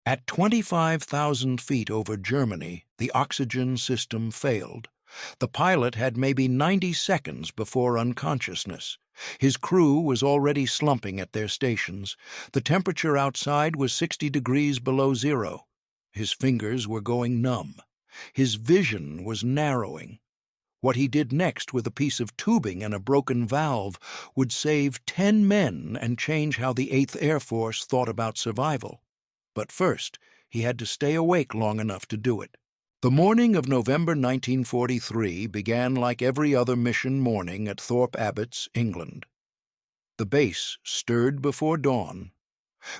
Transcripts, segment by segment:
At 25,000 feet over Germany, the oxygen system failed. The pilot had maybe 90 seconds before unconsciousness. His crew was already slumping at their stations. The temperature outside was 60 degrees below zero. His fingers were going numb. His vision was narrowing. What he did next with a piece of tubing and a broken valve would save 10 men and change how the 8th Air Force thought about survival. But first, he had to stay awake long enough to do it. The morning of November 1943 began like every other mission morning at Thorpe Abbotts, England. The base stirred before dawn.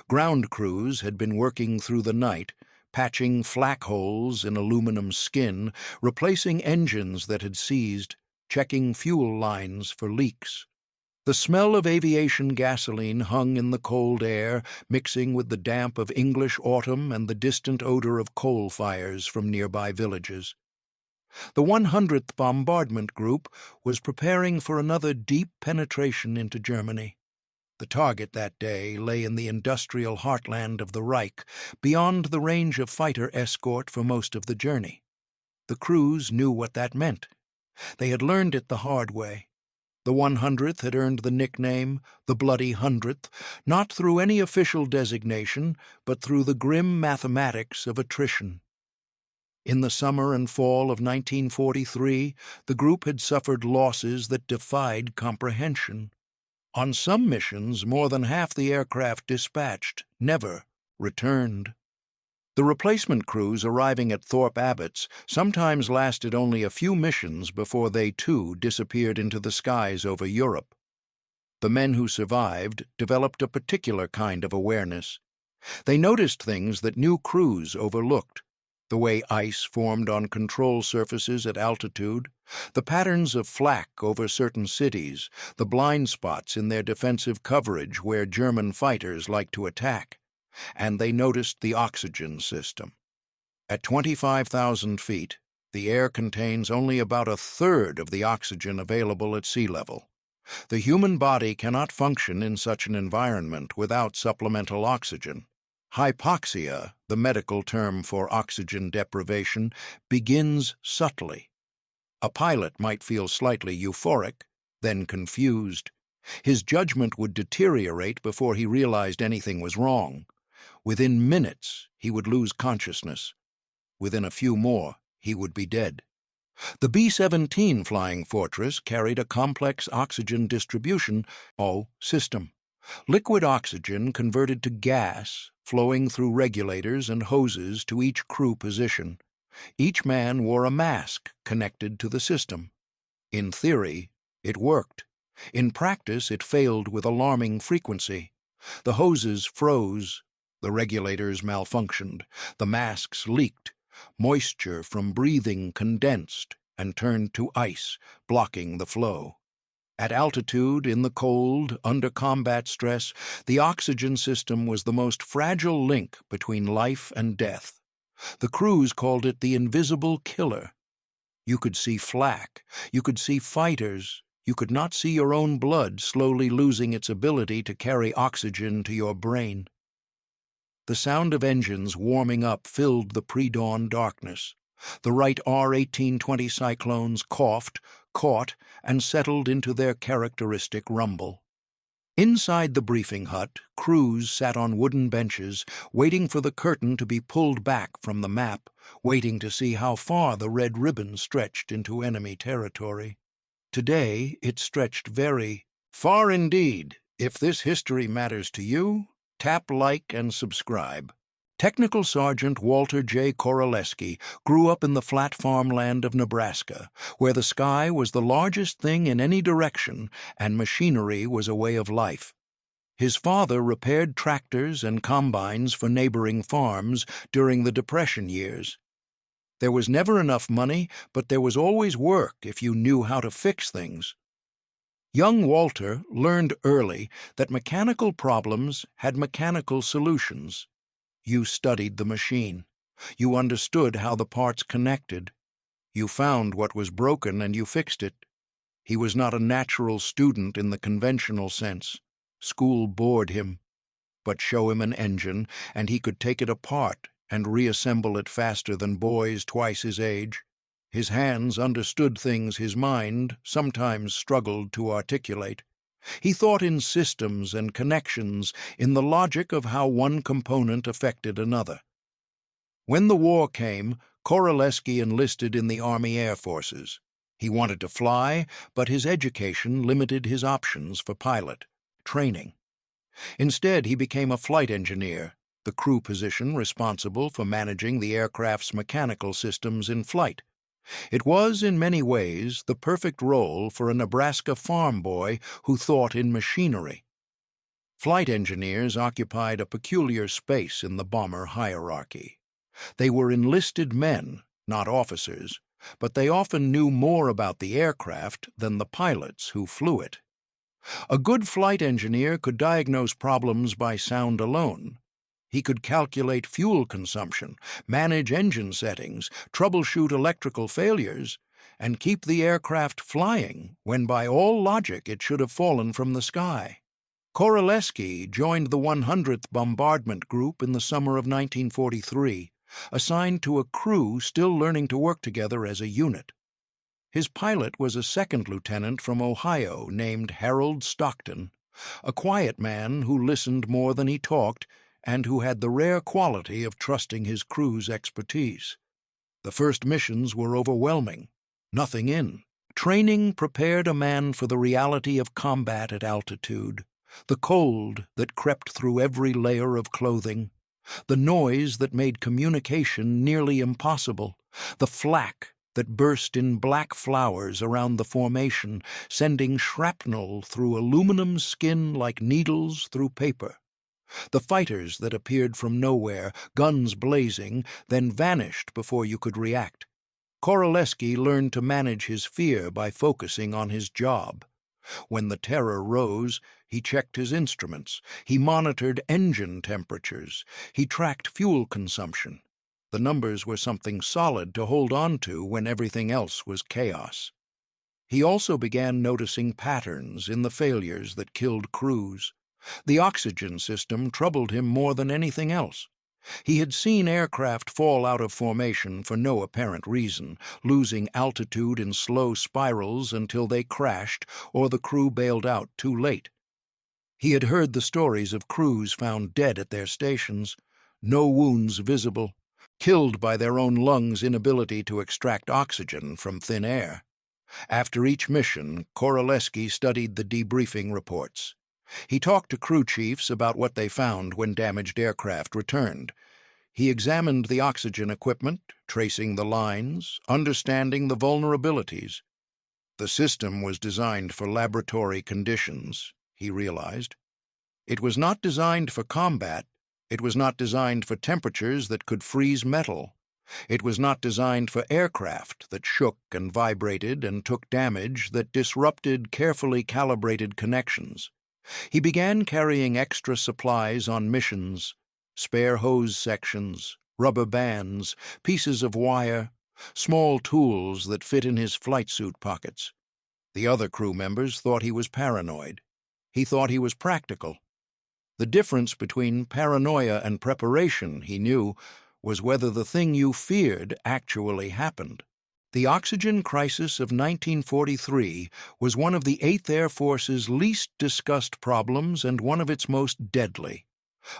Ground crews had been working through the night, patching flak holes in aluminum skin, replacing engines that had seized, checking fuel lines for leaks. The smell of aviation gasoline hung in the cold air, mixing with the damp of English autumn and the distant odor of coal fires from nearby villages. The 100th Bombardment Group was preparing for another deep penetration into Germany. The target that day lay in the industrial heartland of the Reich, beyond the range of fighter escort for most of the journey. The crews knew what that meant. They had learned it the hard way. The 100th had earned the nickname the Bloody Hundredth, not through any official designation, but through the grim mathematics of attrition. In the summer and fall of 1943, the group had suffered losses that defied comprehension. On some missions, more than half the aircraft dispatched never returned. The replacement crews arriving at Thorpe Abbotts sometimes lasted only a few missions before they too disappeared into the skies over Europe. The men who survived developed a particular kind of awareness. They noticed things that new crews overlooked: the way ice formed on control surfaces at altitude, the patterns of flak over certain cities, the blind spots in their defensive coverage where German fighters liked to attack. And they noticed the oxygen system. At 25,000 feet, the air contains only about a third of the oxygen available at sea level. The human body cannot function in such an environment without supplemental oxygen. Hypoxia, the medical term for oxygen deprivation, begins subtly. A pilot might feel slightly euphoric, then confused. His judgment would deteriorate before he realized anything was wrong. Within minutes, he would lose consciousness. Within a few more, he would be dead. The B-17 Flying Fortress carried a complex oxygen distribution system. Liquid oxygen converted to gas, flowing through regulators and hoses to each crew position. Each man wore a mask connected to the system. In theory, it worked. In practice, it failed with alarming frequency. The hoses froze. The regulators malfunctioned. The masks leaked. Moisture from breathing condensed and turned to ice, blocking the flow. At altitude, in the cold, under combat stress, the oxygen system was the most fragile link between life and death. The crews called it the invisible killer. You could see flak. You could see fighters. You could not see your own blood slowly losing its ability to carry oxygen to your brain. The sound of engines warming up filled the pre-dawn darkness. The Wright R-1820 Cyclones coughed, caught, and settled into their characteristic rumble. Inside the briefing hut, crews sat on wooden benches, waiting for the curtain to be pulled back from the map, waiting to see how far the red ribbon stretched into enemy territory. Today, it stretched very far indeed. If this history matters to you, tap like and subscribe. Technical Sergeant Walter Koraleski grew up in the flat farmland of Nebraska, where the sky was the largest thing in any direction and machinery was a way of life. His father repaired tractors and combines for neighboring farms during the Depression years. There was never enough money, but there was always work if you knew how to fix things. Young Walter learned early that mechanical problems had mechanical solutions. You studied the machine. You understood how the parts connected. You found what was broken and you fixed it. He was not a natural student in the conventional sense. School bored him. but show him an engine, and he could take it apart and reassemble it faster than boys twice his age. His hands understood things his mind sometimes struggled to articulate. He thought in systems and connections, in the logic of how one component affected another. When the war came, Koraleski enlisted in the Army Air Forces. He wanted to fly, but his education limited his options for pilot training. Instead, he became a flight engineer, the crew position responsible for managing the aircraft's mechanical systems in flight. It was, in many ways, the perfect role for a Nebraska farm boy who thought in machinery. Flight engineers occupied a peculiar space in the bomber hierarchy. They were enlisted men, not officers, but they often knew more about the aircraft than the pilots who flew it. A good flight engineer could diagnose problems by sound alone. He could calculate fuel consumption, manage engine settings, troubleshoot electrical failures, and keep the aircraft flying when by all logic it should have fallen from the sky. Koraleski joined the 100th Bombardment Group in the summer of 1943, assigned to a crew still learning to work together as a unit. His pilot was a second lieutenant from Ohio named Harold Stockton, a quiet man who listened more than he talked and who had the rare quality of trusting his crew's expertise. The first missions were overwhelming. Nothing in. Training prepared a man for the reality of combat at altitude, the cold that crept through every layer of clothing, the noise that made communication nearly impossible, the flak that burst in black flowers around the formation, sending shrapnel through aluminum skin like needles through paper. The fighters that appeared from nowhere, guns blazing, then vanished before you could react. Koraleski learned to manage his fear by focusing on his job. When the terror rose, he checked his instruments, he monitored engine temperatures, he tracked fuel consumption. The numbers were something solid to hold on to when everything else was chaos. He also began noticing patterns in the failures that killed crews. The oxygen system troubled him more than anything else. He had seen aircraft fall out of formation for no apparent reason, losing altitude in slow spirals until they crashed or the crew bailed out too late. He had heard the stories of crews found dead at their stations, no wounds visible, killed by their own lungs' inability to extract oxygen from thin air. After each mission, Koraleski studied the debriefing reports. He talked to crew chiefs about what they found when damaged aircraft returned. He examined the oxygen equipment, tracing the lines, understanding the vulnerabilities. The system was designed for laboratory conditions, he realized. It was not designed for combat. It was not designed for temperatures that could freeze metal. It was not designed for aircraft that shook and vibrated and took damage that disrupted carefully calibrated connections. He began carrying extra supplies on missions, spare hose sections, rubber bands, pieces of wire, small tools that fit in his flight suit pockets. The other crew members thought he was paranoid. He thought he was practical. The difference between paranoia and preparation, he knew, was whether the thing you feared actually happened. The oxygen crisis of 1943 was one of the 8th Air Force's least discussed problems and one of its most deadly.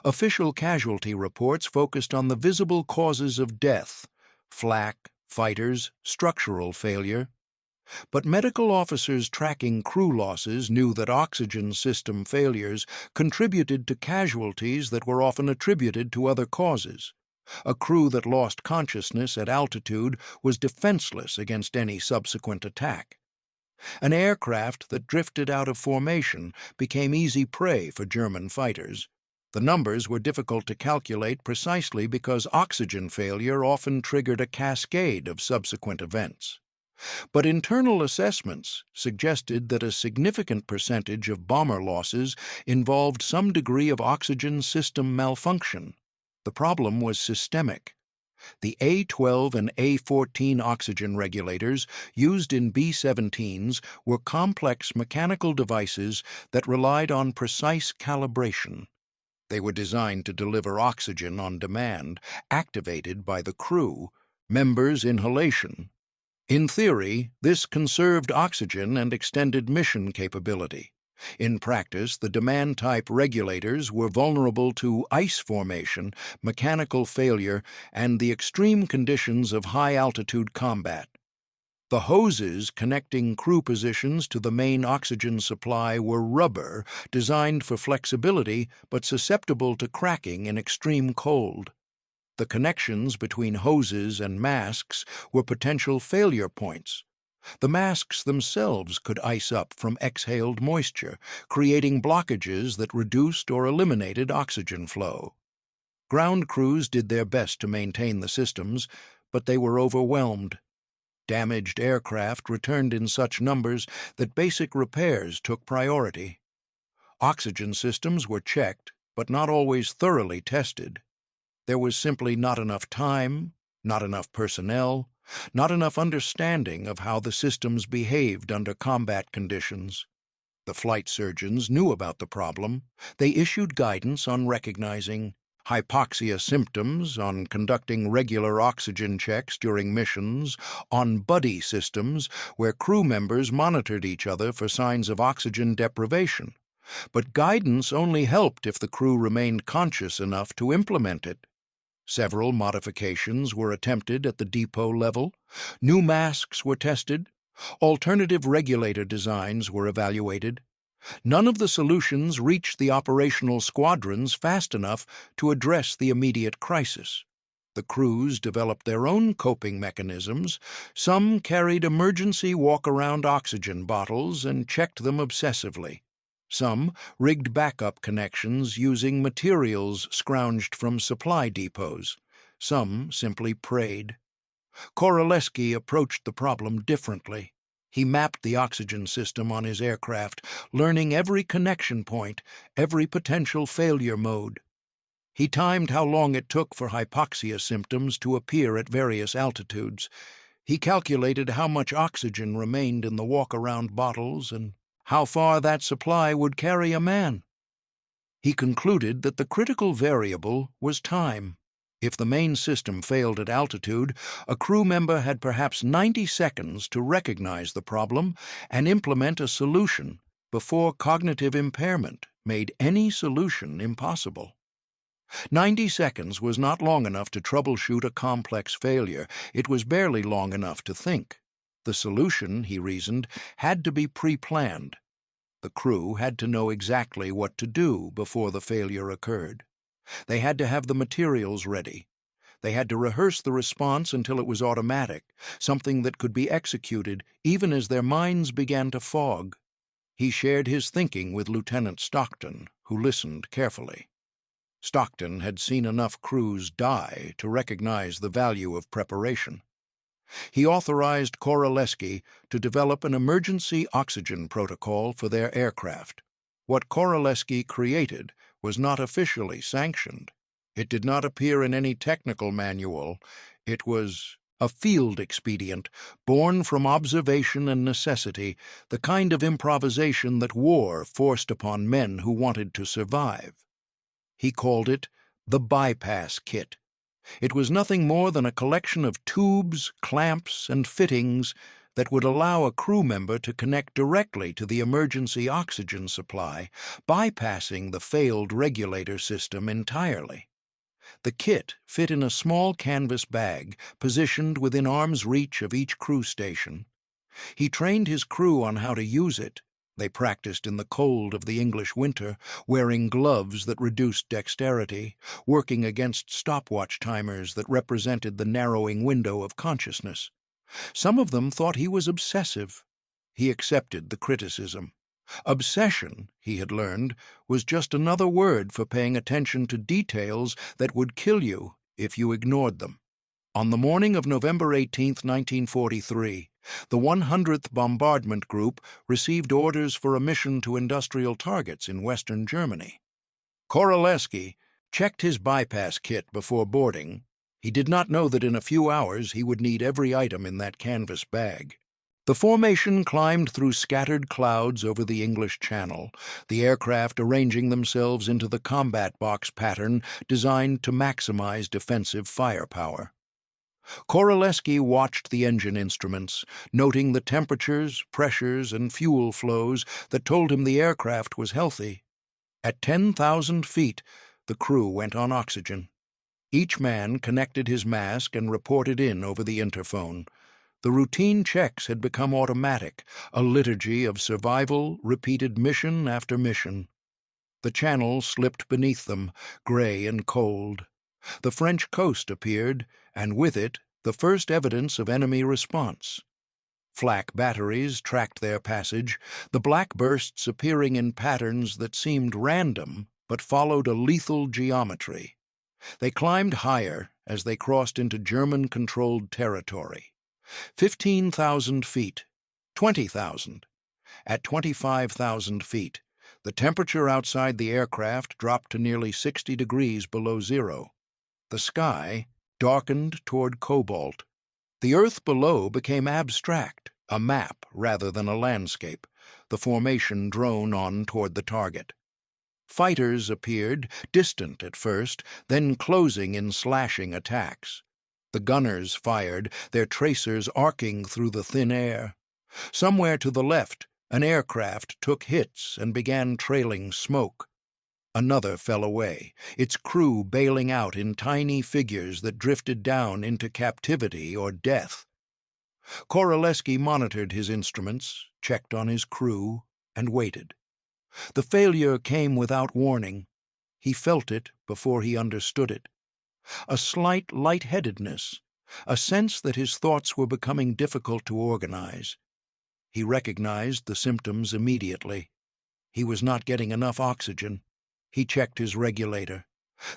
Official casualty reports focused on the visible causes of death: flak, fighters, structural failure. But medical officers tracking crew losses knew that oxygen system failures contributed to casualties that were often attributed to other causes. A crew that lost consciousness at altitude was defenseless against any subsequent attack. An aircraft that drifted out of formation became easy prey for German fighters. The numbers were difficult to calculate precisely because oxygen failure often triggered a cascade of subsequent events. But internal assessments suggested that a significant percentage of bomber losses involved some degree of oxygen system malfunction. The problem was systemic. The A-12 and A-14 oxygen regulators used in B-17s were complex mechanical devices that relied on precise calibration. They were designed to deliver oxygen on demand, activated by the crew, members' inhalation. In theory, this conserved oxygen and extended mission capability. In practice, the demand-type regulators were vulnerable to ice formation, mechanical failure, and the extreme conditions of high-altitude combat. The hoses connecting crew positions to the main oxygen supply were rubber, designed for flexibility but susceptible to cracking in extreme cold. The connections between hoses and masks were potential failure points. The masks themselves could ice up from exhaled moisture, creating blockages that reduced or eliminated oxygen flow. Ground crews did their best to maintain the systems, but they were overwhelmed. Damaged aircraft returned in such numbers that basic repairs took priority. Oxygen systems were checked, but not always thoroughly tested. There was simply not enough time, not enough personnel, not enough understanding of how the systems behaved under combat conditions. The flight surgeons knew about the problem. They issued guidance on recognizing hypoxia symptoms, on conducting regular oxygen checks during missions, on buddy systems where crew members monitored each other for signs of oxygen deprivation. But guidance only helped if the crew remained conscious enough to implement it. Several modifications were attempted at the depot level. New masks were tested. Alternative regulator designs were evaluated. None of the solutions reached the operational squadrons fast enough to address the immediate crisis. The crews developed their own coping mechanisms. Some carried emergency walk-around oxygen bottles and checked them obsessively. Some rigged backup connections using materials scrounged from supply depots. Some simply prayed. Koraleski approached the problem differently. He mapped the oxygen system on his aircraft, learning every connection point, every potential failure mode. He timed how long it took for hypoxia symptoms to appear at various altitudes. He calculated how much oxygen remained in the walk-around bottles and how far that supply would carry a man. He concluded that the critical variable was time. If the main system failed at altitude, a crew member had perhaps 90 seconds to recognize the problem and implement a solution before cognitive impairment made any solution impossible. 90 seconds was not long enough to troubleshoot a complex failure. It was barely long enough to think. The solution, he reasoned, had to be pre-planned. The crew had to know exactly what to do before the failure occurred. They had to have the materials ready. They had to rehearse the response until it was automatic, something that could be executed even as their minds began to fog. He shared his thinking with Lieutenant Stockton, who listened carefully. Stockton had seen enough crews die to recognize the value of preparation. He authorized Koraleski to develop an emergency oxygen protocol for their aircraft. What Koraleski created was not officially sanctioned. It did not appear in any technical manual. It was a field expedient, born from observation and necessity, the kind of improvisation that war forced upon men who wanted to survive. He called it the bypass kit. It was nothing more than a collection of tubes, clamps, and fittings that would allow a crew member to connect directly to the emergency oxygen supply, bypassing the failed regulator system entirely. The kit fit in a small canvas bag positioned within arm's reach of each crew station. He trained his crew on how to use it. They practiced in the cold of the English winter, wearing gloves that reduced dexterity, working against stopwatch timers that represented the narrowing window of consciousness. Some of them thought he was obsessive. He accepted the criticism. Obsession, he had learned, was just another word for paying attention to details that would kill you if you ignored them. On the morning of November 18, 1943, the 100th Bombardment Group received orders for a mission to industrial targets in western Germany. Koraleski checked his bypass kit before boarding. He did not know that in a few hours he would need every item in that canvas bag. The formation climbed through scattered clouds over the English Channel, the aircraft arranging themselves into the combat box pattern designed to maximize defensive firepower. Koraleski watched the engine instruments, noting the temperatures, pressures, and fuel flows that told him the aircraft was healthy. At 10,000 feet, the crew went on oxygen. Each man connected his mask and reported in over the interphone. The routine checks had become automatic, a liturgy of survival repeated mission after mission. The channel slipped beneath them, gray and cold. The French coast appeared, and with it the first evidence of enemy response. Flak batteries tracked their passage, the black bursts appearing in patterns that seemed random but followed a lethal geometry. They climbed higher as they crossed into German-controlled territory. 15,000 feet, 20,000. At 25,000 feet, the temperature outside the aircraft dropped to nearly 60 degrees below zero. The sky darkened toward cobalt. The earth below became abstract, a map rather than a landscape, the formation drone on toward the target. Fighters appeared, distant at first, then closing in slashing attacks. The gunners fired, their tracers arcing through the thin air. Somewhere to the left, an aircraft took hits and began trailing smoke. Another fell away, its crew bailing out in tiny figures that drifted down into captivity or death. Koraleski monitored his instruments, checked on his crew, and waited. The failure came without warning. He felt it before he understood it. A slight lightheadedness, a sense that his thoughts were becoming difficult to organize. He recognized the symptoms immediately. He was not getting enough oxygen. He checked his regulator.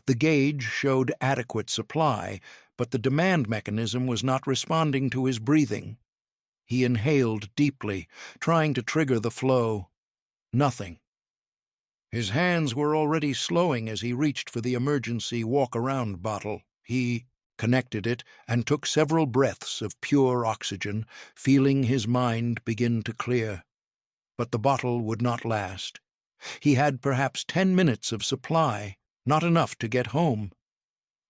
The gauge showed adequate supply, but the demand mechanism was not responding to his breathing. He inhaled deeply, trying to trigger the flow. Nothing. His hands were already slowing as he reached for the emergency walk-around bottle. He connected it and took several breaths of pure oxygen, feeling his mind begin to clear. But the bottle would not last. He had perhaps 10 minutes of supply, not enough to get home.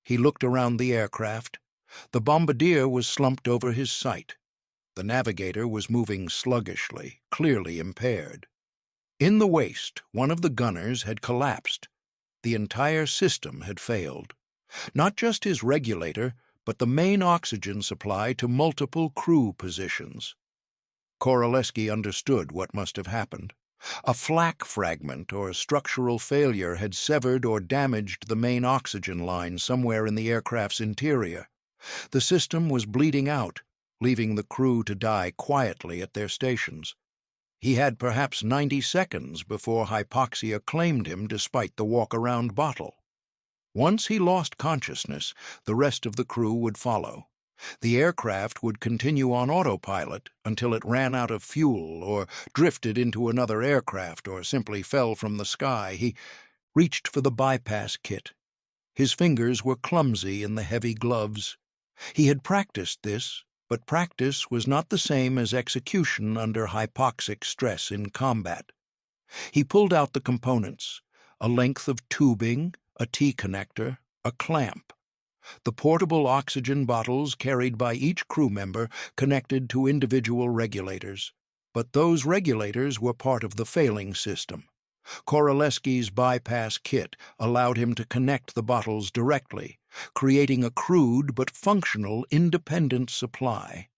He looked around the aircraft. The bombardier was slumped over his sight. The navigator was moving sluggishly, clearly impaired. In the waist, one of the gunners had collapsed. The entire system had failed. Not just his regulator, but the main oxygen supply to multiple crew positions. Koraleski understood what must have happened. A flak fragment or structural failure had severed or damaged the main oxygen line somewhere in the aircraft's interior. The system was bleeding out, leaving the crew to die quietly at their stations. He had perhaps 90 seconds before hypoxia claimed him despite the walk-around bottle. Once he lost consciousness, the rest of the crew would follow. The aircraft would continue on autopilot until it ran out of fuel or drifted into another aircraft or simply fell from the sky. He reached for the bypass kit. His fingers were clumsy in the heavy gloves. He had practiced this, but practice was not the same as execution under hypoxic stress in combat. He pulled out the components, a length of tubing, a T-connector, a clamp. The portable oxygen bottles carried by each crew member connected to individual regulators, but those regulators were part of the failing system. Koraleski's bypass kit allowed him to connect the bottles directly, creating a crude but functional independent supply.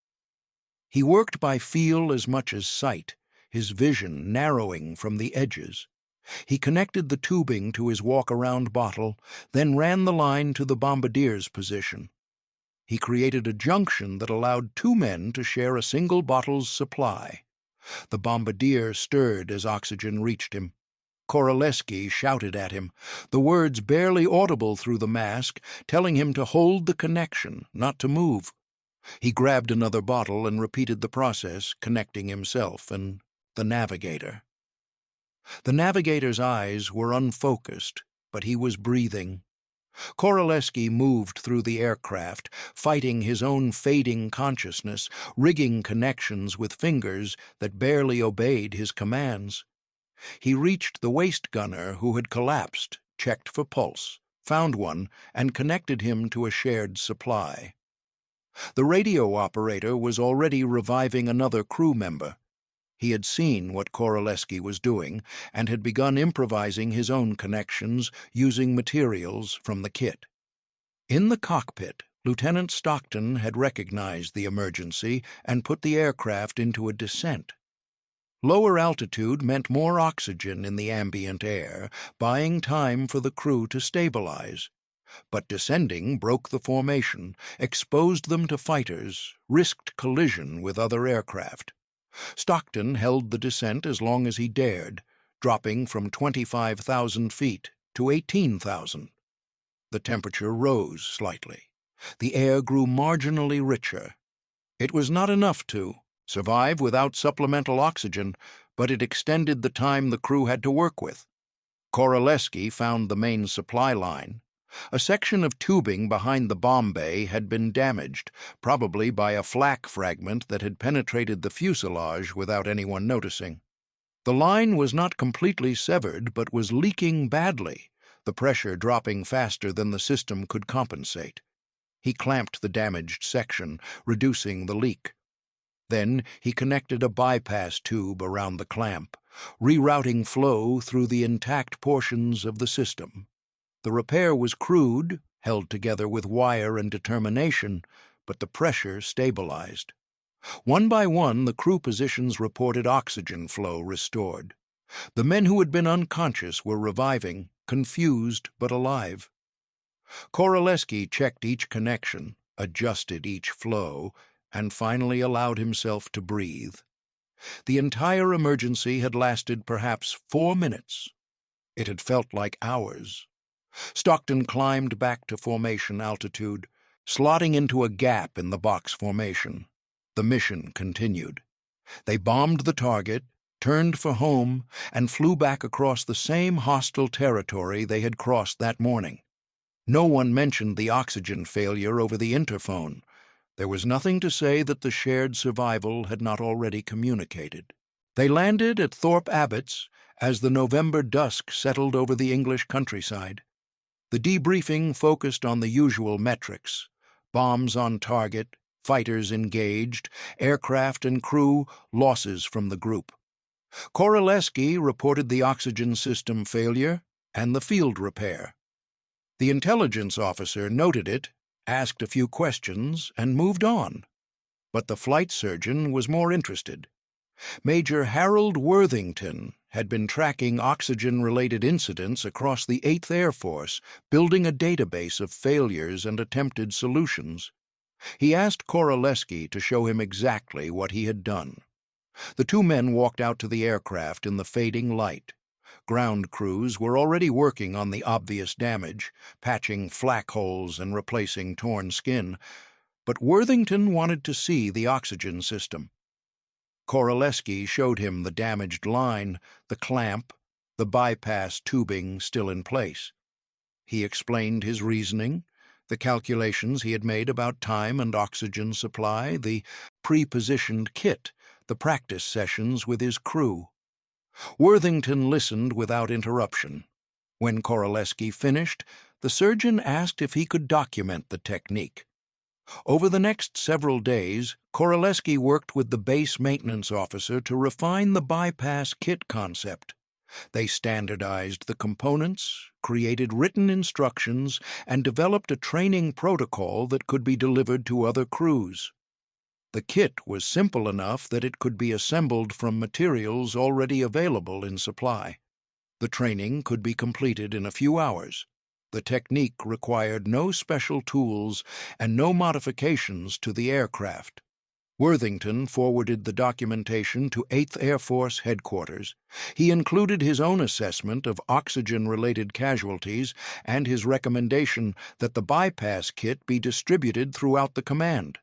He worked by feel as much as sight, his vision narrowing from the edges. He connected the tubing to his walk-around bottle, then ran the line to the bombardier's position. He created a junction that allowed 2 men to share a single bottle's supply. The bombardier stirred as oxygen reached him. Koraleski shouted at him, the words barely audible through the mask, telling him to hold the connection, not to move. He grabbed another bottle and repeated the process, connecting himself and the navigator. The navigator's eyes were unfocused, but he was breathing. Koraleski moved through the aircraft, fighting his own fading consciousness, rigging connections with fingers that barely obeyed his commands. He reached the waist gunner who had collapsed, checked for pulse, found one, and connected him to a shared supply. The radio operator was already reviving another crew member. He had seen what Koraleski was doing and had begun improvising his own connections using materials from the kit. In the cockpit, Lieutenant Stockton had recognized the emergency and put the aircraft into a descent. Lower altitude meant more oxygen in the ambient air, buying time for the crew to stabilize. But descending broke the formation, exposed them to fighters, risked collision with other aircraft. Stockton held the descent as long as he dared, dropping from 25,000 feet to 18,000. The temperature rose slightly. The air grew marginally richer. It was not enough to survive without supplemental oxygen, but it extended the time the crew had to work with. Koraleski found the main supply line. A section of tubing behind the bomb bay had been damaged, probably by a flak fragment that had penetrated the fuselage without anyone noticing. The line was not completely severed, but was leaking badly, the pressure dropping faster than the system could compensate. He clamped the damaged section, reducing the leak. Then he connected a bypass tube around the clamp, rerouting flow through the intact portions of the system. The repair was crude, held together with wire and determination, but the pressure stabilized. One by one, the crew positions reported oxygen flow restored. The men who had been unconscious were reviving, confused but alive. Koraleski checked each connection, adjusted each flow, and finally allowed himself to breathe. The entire emergency had lasted perhaps 4 minutes. It had felt like hours. Stockton climbed back to formation altitude, slotting into a gap in the box formation. The mission continued. They bombed the target, turned for home, and flew back across the same hostile territory they had crossed that morning. No one mentioned the oxygen failure over the interphone. There was nothing to say that the shared survival had not already communicated. They landed at Thorpe Abbott's as the November dusk settled over the English countryside. The debriefing focused on the usual metrics: bombs on target, fighters engaged, aircraft and crew, losses from the group. Koraleski reported the oxygen system failure and the field repair. The intelligence officer noted it, asked a few questions, and moved on. But the flight surgeon was more interested. Major Harold Worthington had been tracking oxygen-related incidents across the 8th Air Force, building a database of failures and attempted solutions. He asked Koraleski to show him exactly what he had done. The two men walked out to the aircraft in the fading light. Ground crews were already working on the obvious damage, patching flak holes and replacing torn skin, but Worthington wanted to see the oxygen system. Koraleski showed him the damaged line, the clamp, the bypass tubing still in place. He explained his reasoning, the calculations he had made about time and oxygen supply, the pre-positioned kit, the practice sessions with his crew. Worthington listened without interruption. When Koraleski finished, the surgeon asked if he could document the technique. Over the next several days, Koraleski worked with the base maintenance officer to refine the bypass kit concept. They standardized the components, created written instructions, and developed a training protocol that could be delivered to other crews. The kit was simple enough that it could be assembled from materials already available in supply. The training could be completed in a few hours. The technique required no special tools and no modifications to the aircraft. Worthington forwarded the documentation to 8th Air Force headquarters. He included his own assessment of oxygen-related casualties and his recommendation that the bypass kit be distributed throughout the command.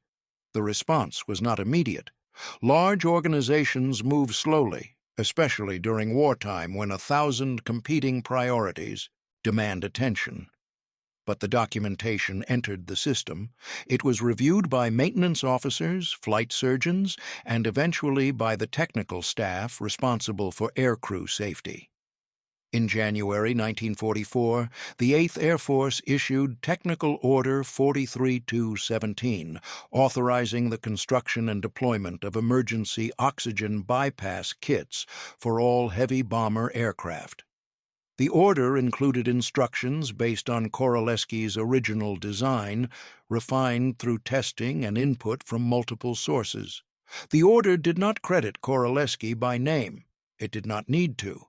The response was not immediate. Large organizations move slowly, especially during wartime when 1,000 competing priorities demand attention. but the documentation entered the system. It was reviewed by maintenance officers, flight surgeons, and eventually by the technical staff responsible for aircrew safety. In January 1944, the 8th Air Force issued Technical Order 43-17, authorizing the construction and deployment of emergency oxygen bypass kits for all heavy bomber aircraft. The order included instructions based on Koraleski's original design, refined through testing and input from multiple sources. The order did not credit Koraleski by name. It did not need to.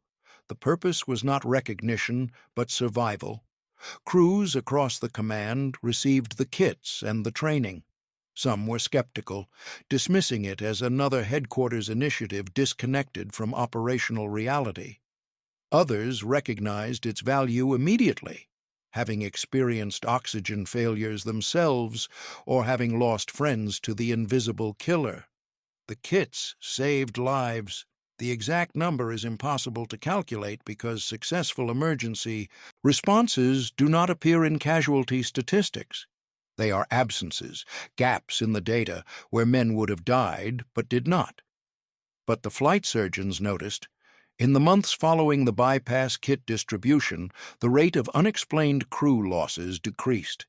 The purpose was not recognition, but survival. Crews across the command received the kits and the training. Some were skeptical, dismissing it as another headquarters initiative disconnected from operational reality. Others recognized its value immediately, having experienced oxygen failures themselves or having lost friends to the invisible killer. The kits saved lives. The exact number is impossible to calculate because successful emergency responses do not appear in casualty statistics. They are absences, gaps in the data where men would have died but did not. But the flight surgeons noticed, in the months following the bypass kit distribution, the rate of unexplained crew losses decreased.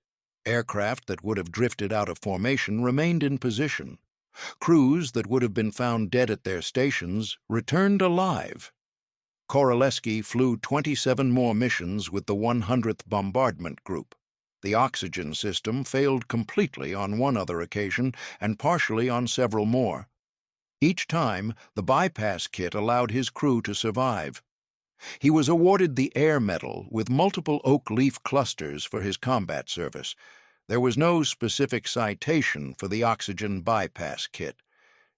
Aircraft that would have drifted out of formation remained in position. Crews that would have been found dead at their stations returned alive. Koraleski flew 27 more missions with the 100th Bombardment Group. The oxygen system failed completely on one other occasion and partially on several more. Each time, the bypass kit allowed his crew to survive. He was awarded the Air Medal with multiple oak leaf clusters for his combat service. There was no specific citation for the oxygen bypass kit.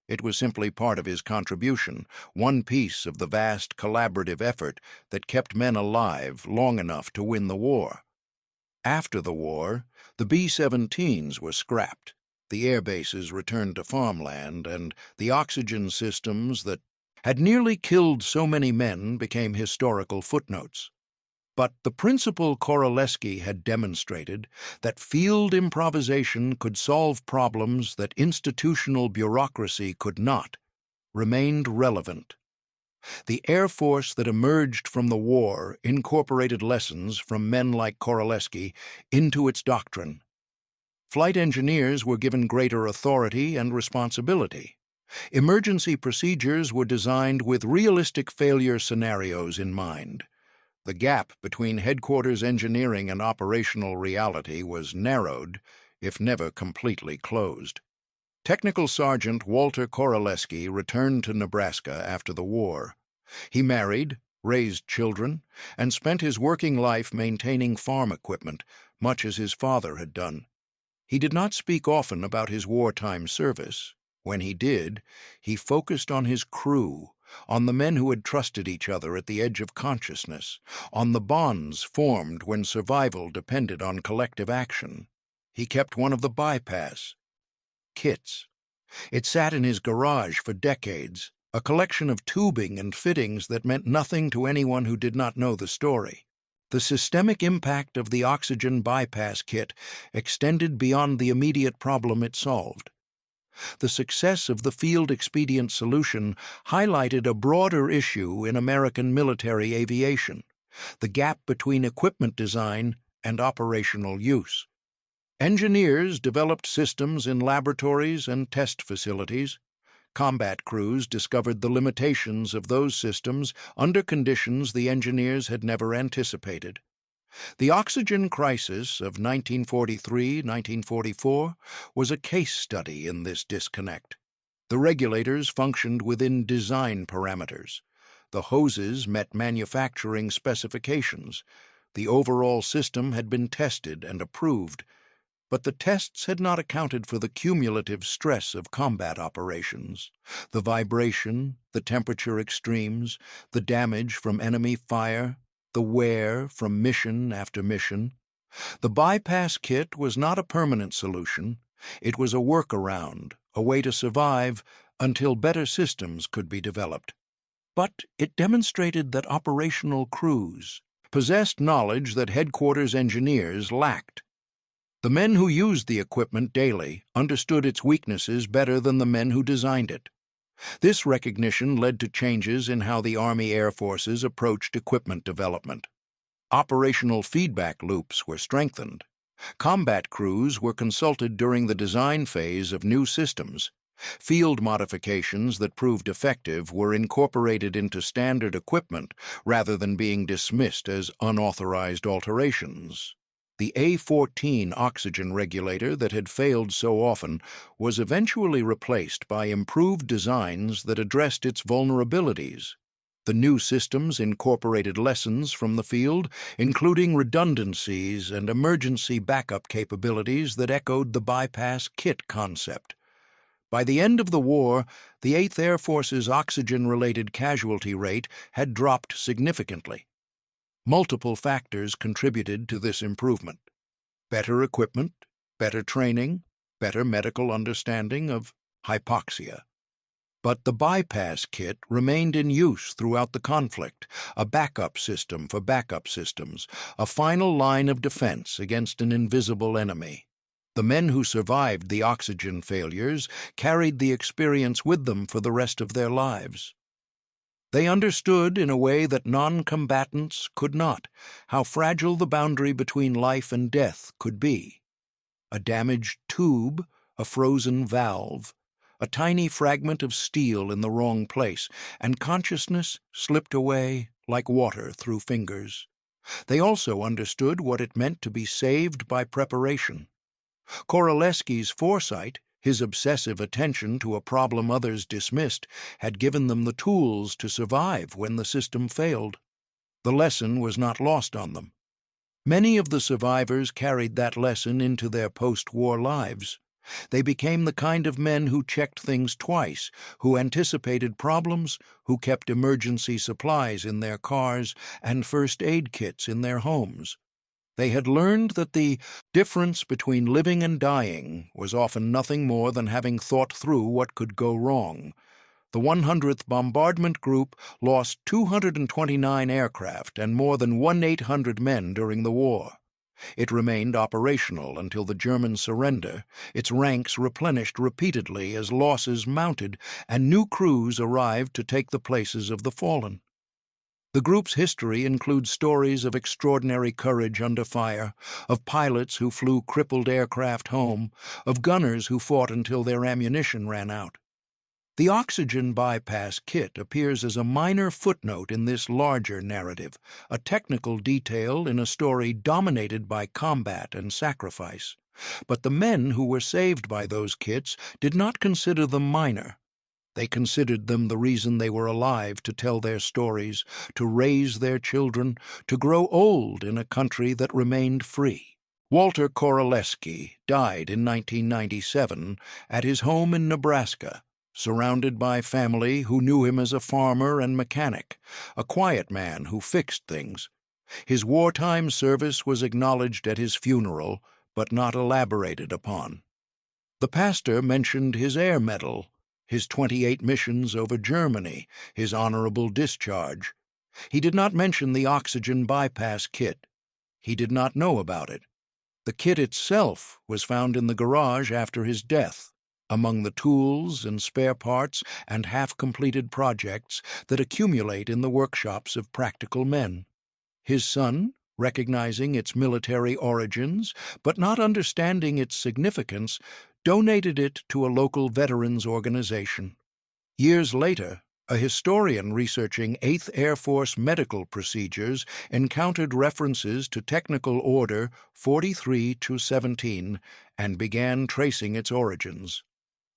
It was simply part of his contribution, one piece of the vast collaborative effort that kept men alive long enough to win the war. After the war, the B-17s were scrapped. The air bases returned to farmland, and the oxygen systems that had nearly killed so many men became historical footnotes. But the principle Koraleski had demonstrated, that field improvisation could solve problems that institutional bureaucracy could not, remained relevant. The Air Force that emerged from the war incorporated lessons from men like Koraleski into its doctrine. Flight engineers were given greater authority and responsibility. Emergency procedures were designed with realistic failure scenarios in mind. The gap between headquarters engineering and operational reality was narrowed, if never completely closed. Technical Sergeant Walter Koraleski returned to Nebraska after the war. He married, raised children, and spent his working life maintaining farm equipment, much as his father had done. He did not speak often about his wartime service. When he did, he focused on his crew, on the men who had trusted each other at the edge of consciousness, on the bonds formed when survival depended on collective action. He kept one of the bypass kits. It sat in his garage for decades, a collection of tubing and fittings that meant nothing to anyone who did not know the story. The systemic impact of the oxygen bypass kit extended beyond the immediate problem it solved. The success of the field expedient solution highlighted a broader issue in American military aviation, the gap between equipment design and operational use. Engineers developed systems in laboratories and test facilities. Combat crews discovered the limitations of those systems under conditions the engineers had never anticipated. The oxygen crisis of 1943-1944 was a case study in this disconnect. The regulators functioned within design parameters. The hoses met manufacturing specifications. The overall system had been tested and approved, but the tests had not accounted for the cumulative stress of combat operations, the vibration, the temperature extremes, the damage from enemy fire, the wear from mission after mission. The bypass kit was not a permanent solution. It was a workaround, a way to survive until better systems could be developed. But it demonstrated that operational crews, possessed knowledge that headquarters engineers lacked. The men who used the equipment daily understood its weaknesses better than the men who designed it. This recognition led to changes in how the Army Air Forces approached equipment development. Operational feedback loops were strengthened. Combat crews were consulted during the design phase of new systems. Field modifications that proved effective were incorporated into standard equipment rather than being dismissed as unauthorized alterations. The A-14 oxygen regulator that had failed so often was eventually replaced by improved designs that addressed its vulnerabilities. The new systems incorporated lessons from the field, including redundancies and emergency backup capabilities that echoed the bypass kit concept. By the end of the war, the 8th Air Force's oxygen-related casualty rate had dropped significantly. Multiple factors contributed to this improvement: better equipment, better training, better medical understanding of hypoxia. But the bypass kit remained in use throughout the conflict, a backup system for backup systems, a final line of defense against an invisible enemy. The men who survived the oxygen failures carried the experience with them for the rest of their lives. They understood in a way that non-combatants could not how fragile the boundary between life and death could be. A damaged tube, a frozen valve, a tiny fragment of steel in the wrong place, and consciousness slipped away like water through fingers. They also understood what it meant to be saved by preparation. Koraleski's foresight, his obsessive attention to a problem others dismissed, had given them the tools to survive when the system failed. The lesson was not lost on them. Many of the survivors carried that lesson into their post-war lives. They became the kind of men who checked things twice, who anticipated problems, who kept emergency supplies in their cars and first aid kits in their homes. They had learned that the difference between living and dying was often nothing more than having thought through what could go wrong. The 100th Bombardment Group lost 229 aircraft and more than 1,800 men during the war. It remained operational until the German surrender, its ranks replenished repeatedly as losses mounted and new crews arrived to take the places of the fallen. The group's history includes stories of extraordinary courage under fire, of pilots who flew crippled aircraft home, of gunners who fought until their ammunition ran out. The oxygen bypass kit appears as a minor footnote in this larger narrative, a technical detail in a story dominated by combat and sacrifice. But the men who were saved by those kits did not consider them minor. They considered them the reason they were alive to tell their stories, to raise their children, to grow old in a country that remained free. Walter Koraleski died in 1997 at his home in Nebraska, surrounded by family who knew him as a farmer and mechanic, a quiet man who fixed things. His wartime service was acknowledged at his funeral, but not elaborated upon. The pastor mentioned his air medal, his 28 missions over Germany, his honorable discharge. He did not mention the oxygen bypass kit. He did not know about it. The kit itself was found in the garage after his death, among the tools and spare parts and half-completed projects that accumulate in the workshops of practical men. His son, recognizing its military origins but not understanding its significance, donated it to a local veterans organization. Years later, a historian researching 8th Air Force medical procedures encountered references to Technical Order 43-17 and began tracing its origins.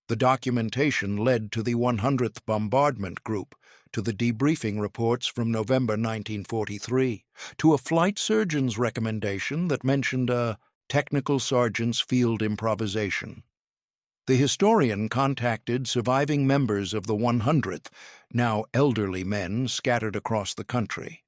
The documentation led to the 100th Bombardment Group, to the debriefing reports from November 1943, to a flight surgeon's recommendation that mentioned a technical sergeant's field improvisation. The historian contacted surviving members of the 100th, now elderly men scattered across the country.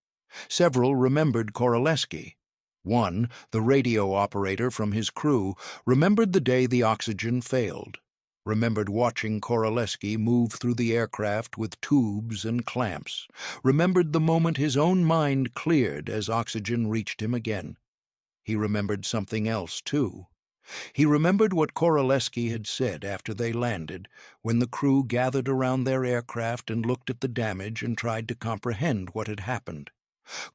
Several remembered Koraleski. One, the radio operator from his crew, remembered the day the oxygen failed. remembered watching Koraleski move through the aircraft with tubes and clamps, remembered the moment his own mind cleared as oxygen reached him again. He remembered something else, too. He remembered what Koraleski had said after they landed, when the crew gathered around their aircraft and looked at the damage and tried to comprehend what had happened.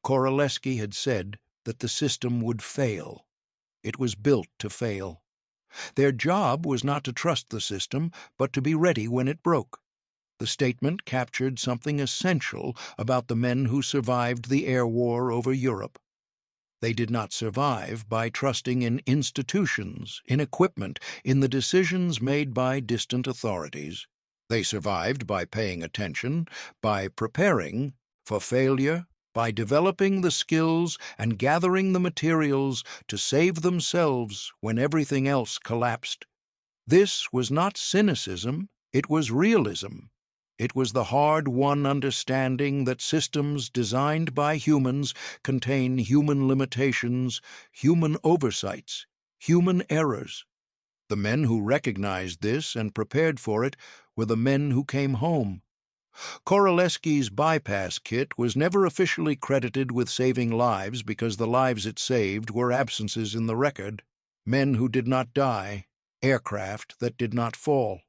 Koraleski had said that the system would fail. It was built to fail. Their job was not to trust the system, but to be ready when it broke. The statement captured something essential about the men who survived the air war over Europe. They did not survive by trusting in institutions, in equipment, in the decisions made by distant authorities. They survived by paying attention, by preparing for failure, by developing the skills and gathering the materials to save themselves when everything else collapsed. This was not cynicism, it was realism. It was the hard-won understanding that systems designed by humans contain human limitations, human oversights, human errors. The men who recognized this and prepared for it were the men who came home. Koraleski's bypass kit was never officially credited with saving lives because the lives it saved were absences in the record, men who did not die, aircraft that did not fall.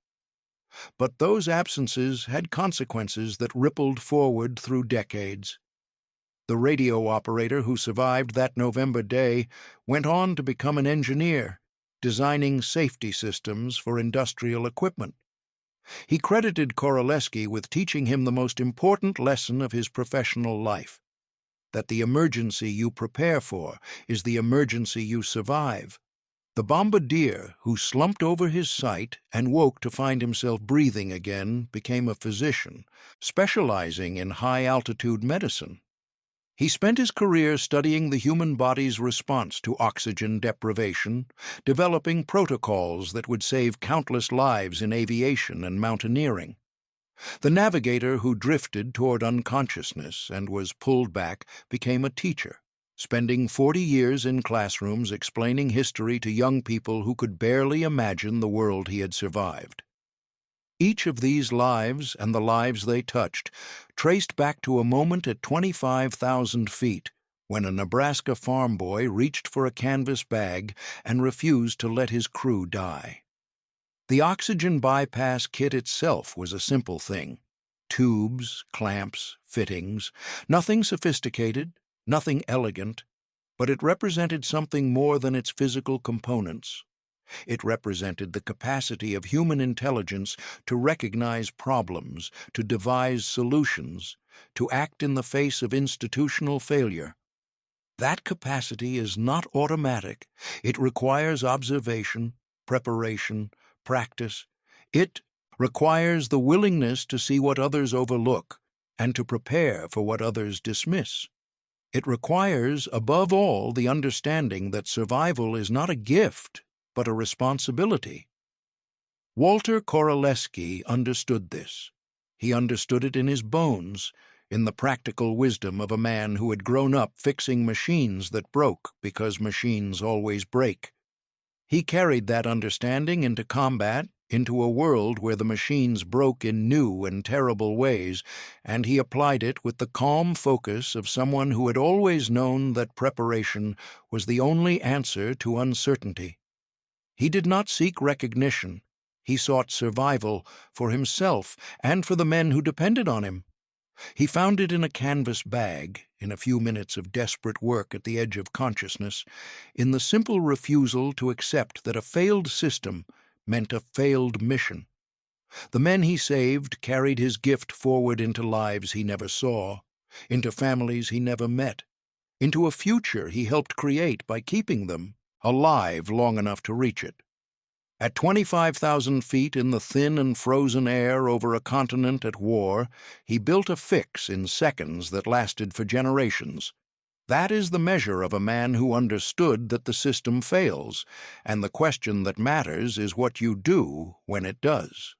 But those absences had consequences that rippled forward through decades. The radio operator who survived that November day went on to become an engineer, designing safety systems for industrial equipment. He credited Koraleski with teaching him the most important lesson of his professional life, that the emergency you prepare for is the emergency you survive. The bombardier who slumped over his sight and woke to find himself breathing again became a physician, specializing in high-altitude medicine. He spent his career studying the human body's response to oxygen deprivation, developing protocols that would save countless lives in aviation and mountaineering. The navigator who drifted toward unconsciousness and was pulled back became a teacher, spending 40 years in classrooms explaining history to young people who could barely imagine the world he had survived. Each of these lives and the lives they touched traced back to a moment at 25,000 feet when a Nebraska farm boy reached for a canvas bag and refused to let his crew die. The oxygen bypass kit itself was a simple thing. Tubes, clamps, fittings, nothing sophisticated, nothing elegant, but it represented something more than its physical components. It represented the capacity of human intelligence to recognize problems, to devise solutions, to act in the face of institutional failure. That capacity is not automatic. It requires observation, preparation, practice. It requires the willingness to see what others overlook and to prepare for what others dismiss. It requires, above all, the understanding that survival is not a gift, but a responsibility. Walter Koraleski understood this. He understood it in his bones, in the practical wisdom of a man who had grown up fixing machines that broke because machines always break. He carried that understanding into combat, into a world where the machines broke in new and terrible ways, and he applied it with the calm focus of someone who had always known that preparation was the only answer to uncertainty. He did not seek recognition. He sought survival for himself and for the men who depended on him. He found it in a canvas bag, in a few minutes of desperate work at the edge of consciousness, in the simple refusal to accept that a failed system meant a failed mission. The men he saved carried his gift forward into lives he never saw, into families he never met, into a future he helped create by keeping them alive long enough to reach it. At 25,000 feet in the thin and frozen air over a continent at war, he built a fix in seconds that lasted for generations. That is the measure of a man who understood that the system fails, and the question that matters is what you do when it does.